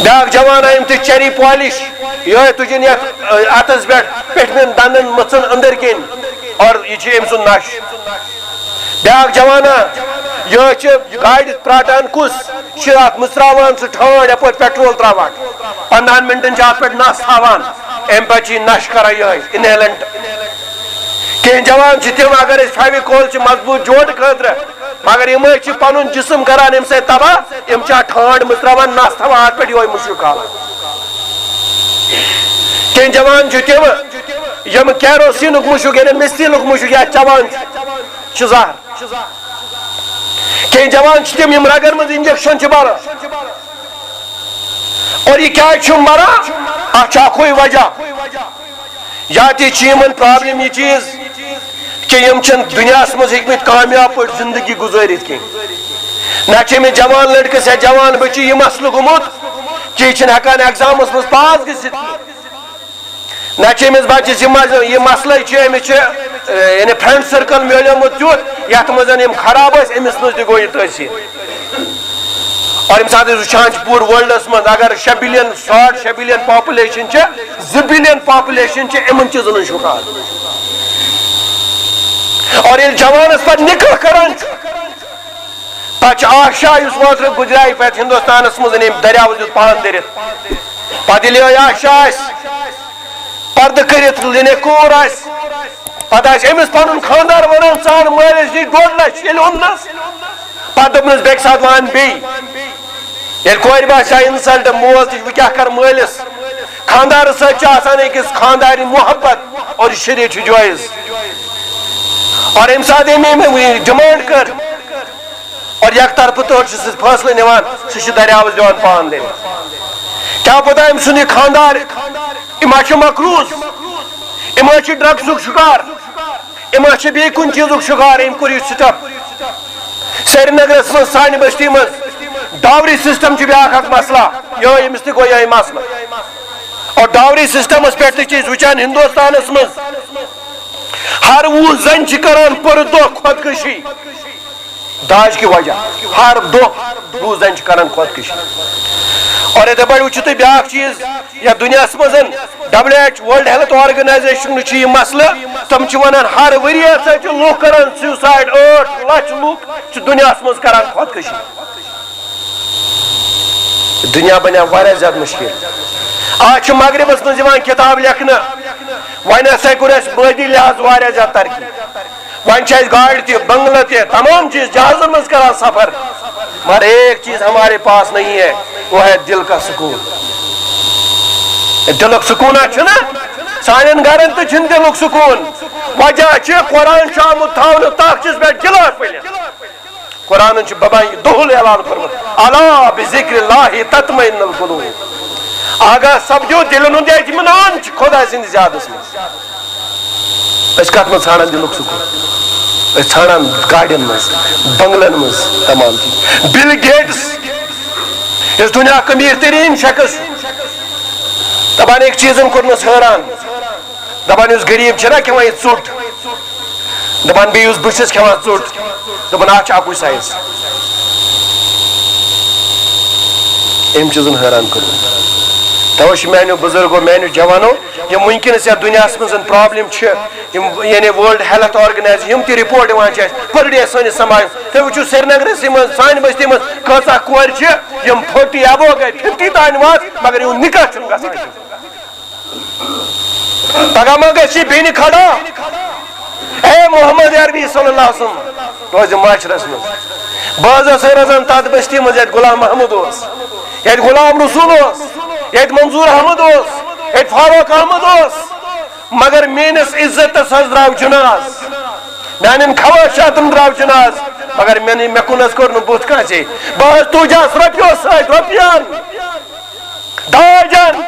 بیاکھ جوان أمۍ تہِ چیری پالش یِہے تُجِن یتھ اتھس پٮ۪ٹھ پیٚٹھمٮ۪ن دندن مٕژن أنٛدٕرۍ کِنۍ اور یہِ چھُ أمۍ سُنٛد نش بیاکھ جوانا یِہے چھِ گاڑِ پرٛاٹان کُس چھِ اتھ مٕژراوان سُہ ٹھانٛڈ یپٲرۍ پیٹرول تراوان 15 مِنٹن چھِ اتھ پٮ۪ٹھ نس تھاوان امہِ پتہٕ چھِ یہِ نش کران یِہے انہیلنٹ کینٛہہ جوان چھِ تِم اگر أسۍ فیوِکول چھِ مضبوٗط جوڑٕ خٲطرٕ مگر یِمے چھِ پنُن جسم کران امہِ سۭتۍ تباہ یِم چھِ اتھ ٹھانٛڈ مٕژراوان نس تھاوان اتھ پٮ۪ٹھ یِہوے مُشُک کھالان کینٛہہ جوان چھِ تِم یِم کیروسیٖنُک مُشُک یعنی مِستیٖلُک مُشُک یا چٮ۪وان چھِ زہر کینٛہہ جوان چھِ تِم یِم رگن منٛز انجکشن چھِ بران اور یہِ کیازِ چھُم بران اتھ چھُ اکُے وجہ یا تہِ چھِ یِمن پرابلم یہِ چیٖز کہ یِم چھِنہٕ دُنیاہس منٛز ہیٚکمٕتۍ کامیاب پٲٹھۍ زندگی گُزٲرِتھ کینٛہہ نہ چھِ أمِس جوان لڑکس یا جوان بچی یہِ مسلہٕ گوٚمُت کہ یہِ چھِنہٕ ہٮ۪کان ایگزامس منٛز پاس گٔژھِتھ نہ چھِ أمِس بچس یہِ مسلے چھُ أمِس چھُ یعنی فرینڈ سرکل میلیومُت تیُتھ یتھ منٛز یِم خراب ٲسۍ أمِس منٛز تہِ گوٚو یہِ تٲثیٖر اور ییٚمہِ ساتہٕ أسۍ وٕچھان چھِ پوٗرٕ وٲلڈس منٛز اگر 6 بِلین پاپولیشن چھِ 2 بِلین پاپولیشن چھِ یِمن چیٖزن ہُنٛد شُکار اور ییٚلہِ جوانس پتہٕ نِکاح کران چھُ پتہٕ چھُ آشا یُس اوترٕ گُزریٛاے پتہٕ ہندوستانس منٛز أمۍ دٔریاوس دیُت پان دٔرِتھ پتہٕ ییٚلہِ یِہوے آشا آسہِ پردٕ کٔرِتھ یعنی کوٗر آسہِ پتہٕ آسہِ أمِس پنُن خانٛدار ونان ژٕ اَن مٲلِس نِش 2 لچھ ییٚلہِ اوٚننس پتہٕ دوٚپنس بیٚکہِ ساتہٕ وَن بیٚیہِ ییٚلہِ کورِ باسیٛو اِنسلٹ موج تہِ بہٕ کیٛاہ کرٕ مٲلِس خانٛدارس سۭتۍ چھُ آسان أکِس خانٛدارنہِ محبت اور یہِ شریعت چھُ جٲیز اور ییٚمہِ ساتہٕ أمۍ ڈِمانڈ کٔر اور یک طرفہٕ طور چھُ سُہ فٲصلہٕ نِوان سُہ چھُ دٔریاوس دِوان پان دٔرِتھ کیٛاہ پتہ أمۍ سُنٛد یہِ خانٛدار یِم ما چھِ مقروض یِم ما چھِ ڈرگسُک شِکار یِم ما چھِ بیٚیہِ کُنہِ چیٖزُک شِکار أمۍ کوٚر یہِ سِٹپ سرینگرس منٛز سانہِ بستی منٛز ڈاوری سسٹم چھُ بیاکھ اکھ مسلہٕ یِہوے أمِس تہِ گوٚو یِہوے مسلہٕ اور ڈاوری سسٹمس پٮ۪ٹھ تہِ چھِ أسۍ وٕچھان ہندوستانس منٛز ہر 20 زنہِ چھِ کران پٔر دۄہ خۄدکٔشی داج کہِ وجہ ہر دۄہ 20 زنہِ چھِ کران خۄدکٔشی اور یِتھے پٲٹھۍ وٕچھِو تُہۍ بیاکھ چیٖز یتھ دُنیاہس منٛز WH ورلڈ ہیلتھ آرگنایزیشن چھُ یہِ مسلہٕ تِم چھِ ونان ہر ؤری ہسا چھِ لُکھ کران سیوٗسایڈ 8 لچھ لُکھ چھِ دُنیاہس منٛز کران خۄدکٔشی دُنیا بنیو واریاہ زیادٕ مُشکِل آز چھُ مغربس منٛز یِوان کِتاب لیکھنہٕ وۄنۍ ہسا کوٚر اَسہِ مٲدی لحاظ واریاہ زیادٕ ترقی وۄنۍ چھِ اَسہِ گاڑِ تہِ بنگلہٕ تہِ تمام چیٖز جہازن منٛز کران سفر مگر ایک چیز ہمارے پاس نہیں ہے وہ ہے دل کا سکون دلک سکون سان گرن تو دلک سکون وجہ قرآن آمت تھونے تاخچس پہ گلاس پلت قرآن ببائی دہل اعلان کورمت الا بذکر اللہ تطمئن القلوب آگاہ سپدو دلن ہند اطمینان خدا سند زیادس مز کت من ژھانڈان دلک سکون ژھانڈان گاڑین مز بنگلن مز تمام چیز بل گیٹس اس دنیا کا امیر ترین شخص دپان ایک چیزن کورنس حیران دپان اس غریب چھنا کھیوان یہ ژوٹ دپان بیٚیہِ یُس بہٕ چھُس کھیوان ژوٹ دپان اتھ چھُ اکُے سایز أمۍ چیٖزن حیران کوٚرمُت توے چھُ میانیو بزرگو میانیو جوانو یم ونکس یتھ دنیا مز پرابلم یعنی ورلڈ ہیلتھ آرگنائزیشن یم تہِ رپورٹ دِوان چھِ اَسہِ پر ڈے سٲنِس سماجس تُہۍ وٕچھِو سرینگرسٕے منٛز سانہِ بستی منٛز کۭژاہ کورِ چھِ یم 40 ابو گٔے 50 تانۍ وات مگر یِہُنٛد نکاح چھُنہٕ گژھان پگہہ ما گژھِ یہِ بیٚنہِ کھڑا اے محمد عربی صلی اللہ علیہ وسلم روزِ معاشرس منٛز بہٕ حظ ٲسٕے روزان تتھ بستی منٛز یتھ غلام محمد اوس یتھ غلام رسول اوس یتھ منظور احمد اوس یتھ فاروق احمد اوس مگر میٲنس عزتس حظ درٛاو جناز میانٮ۪ن خواہشاتن درٛاو جناز مگر مےٚ کُن حظ کوٚر نہٕ بُتھ کٲنٛسے بہٕ حظ تُجس رۄپیو سۭتۍ رۄپین داجن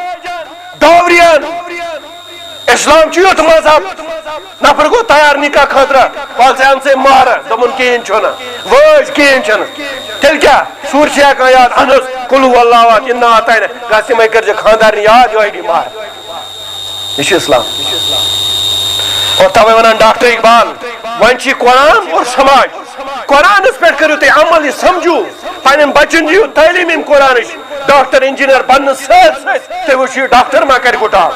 داورین اسلام چھُ یُتھ مذہب نفر گوٚو تیار نکاح خٲطرٕ وَل ژٕ اَن ژے مہرٕ دوٚپُن کِہیٖنۍ چھُنہٕ وٲج کِہیٖنۍ چھُنہٕ تیٚلہِ کیٛاہ سوٗر چھِ ہٮ۪کان یاد اہن حظ قُل ہُو اللہ احد اِنا اعطیناک گژھ تِمے کٔرۍ زِ خانٛدارنہِ یاد یِہوٚے دی مہر یہ چھُ اسلام اور توے ونان ڈاکٹر اقبال وۄنۍ چھِ قرآن اور سماج قرآنس پٮ۪ٹھ کٔرِو تُہۍ عمل یہِ سمجھو پنٕنٮ۪ن بچن دِیِو تعلیٖم ییٚمہِ قرآنٕچ ڈاکٹر انجیٖنر بننہٕ سۭتۍ سۭتۍ تُہۍ وٕچھِو یہِ ڈاکٹر ما کرِ گُٹال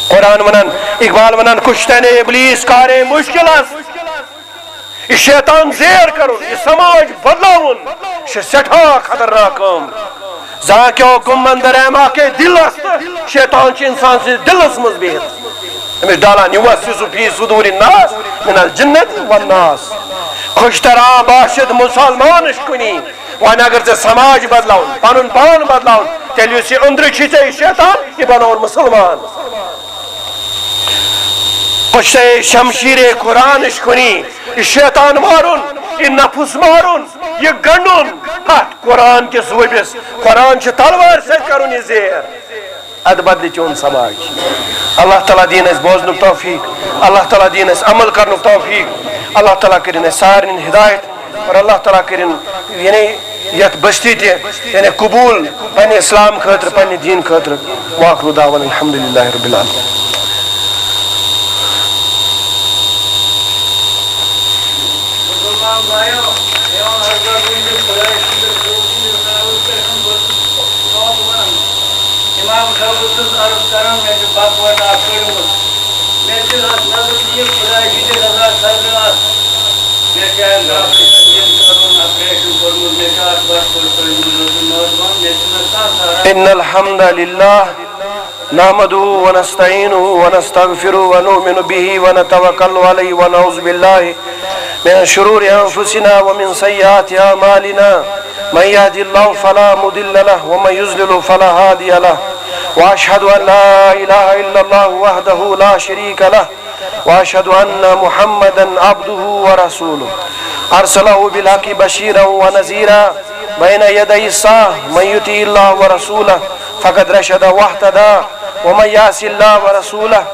قرآن ونان اقبال ونان کشتن ابلیس کارے مشکلس یہ شیطان زیر کرن یہ سماج بدلاون یہ سٹھا خطرناک کام زاں کیو گم اندر ایما کے دل است شیطان چھ انسان سے دلس مز بہت امس ڈالان یوسوس فی صدور الناس من الجنت والناس خوشترا باشد مسلمان کنی وۄنۍ اگر ژےٚ سماج بدلاون پنُن پان بدلاون تیٚلہِ یُس یہِ أنٛدرٕ چھُے ژےٚ یہِ شیطان یہِ بناوُن مُسلمان پشتے شمشیر قرآن کنی یہ شیطان مارن یہ نفس مارن یہ گنڈن ات قرآن کس وبس قرآن چھ تلوار سے کرن یہ زیر اد بدل چون سماج اللہ تعالیٰ دین اس بوزن توفیق اللہ تعالیٰ دین اس عمل کرن توفیق اللہ تعالیٰ کرن اس سارن ہدایت اور اللہ تعالیٰ کرن یعنی یت بستی تہ یعنی قبول پنہ اسلام خاطر پنہ دین خاطر واخر دعوانا الحمدللہ رب العالمین امام صاحب عرض کران میں باقوان آکڑمت میں نظر یہ خدا کی رضا سرگاہ میں کیا گراف سنجن کرون اپریشن کرمت میں کیا بس پر نوجوان میں ان الحمد للہ نحمده ونستعینه ونستغفره ونؤمن به ونتوکل علیه ونعوذ بالله من شرور انفسنا ومن سیئات اعمالنا من يهد الله فلا مضل له ومن يضلل فلا هادي له واشهد ان لا اله الا الله وحده لا شريك له واشهد ان محمدا عبده ورسوله ارسله بالحق بشيرا ونذيرا بين يدي الساعه من يطع الله ورسوله فقد رشد واهتدى ومن يعص الله ورسوله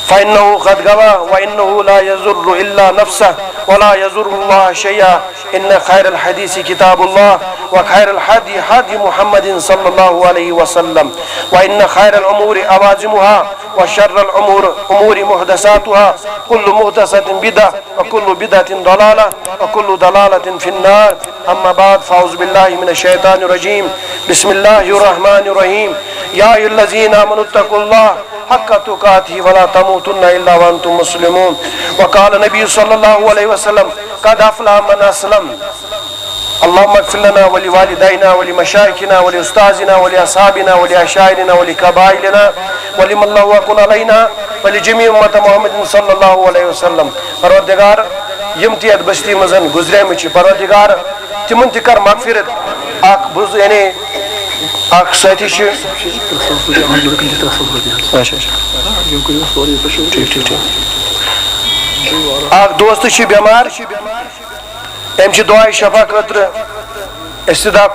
فإنه قد غوى وإنه لا يضر إلا نفسه ولا يضر الله شيئا إن خير الحديث كتاب الله وخير الهدي هدي محمد صلى الله عليه وسلم وإن خير الأمور أوازمها وشر الأمور محدثاتها كل محدثة بدعة وكل بدعة ضلالة وكل ضلالة في النار أما بعد فأعوذ بالله من الشيطان الرجيم بسم الله الرحمن الرحيم يا أيها الذين آمنوا اتقوا الله حق تقاته ولا تموتن الا وانتم مسلمون وقال النبي صلى الله عليه وسلم قد افلح من اسلم اللهم اغفر لنا ولوالدينا ولمشايخنا ولاستاذنا ولاصحابنا ولاشاعرنا ولقبائلنا ولمن له وكن علينا ولجميع امه محمد صلى الله عليه وسلم پروردگار یم تیت بستی مزن گزرے مچ پروردگار تمن تکر مغفرت اک بز یعنی اخ ساتھی چھ اخ دوست چھ بیمار ام چھ دعائے شفا خاطر استدا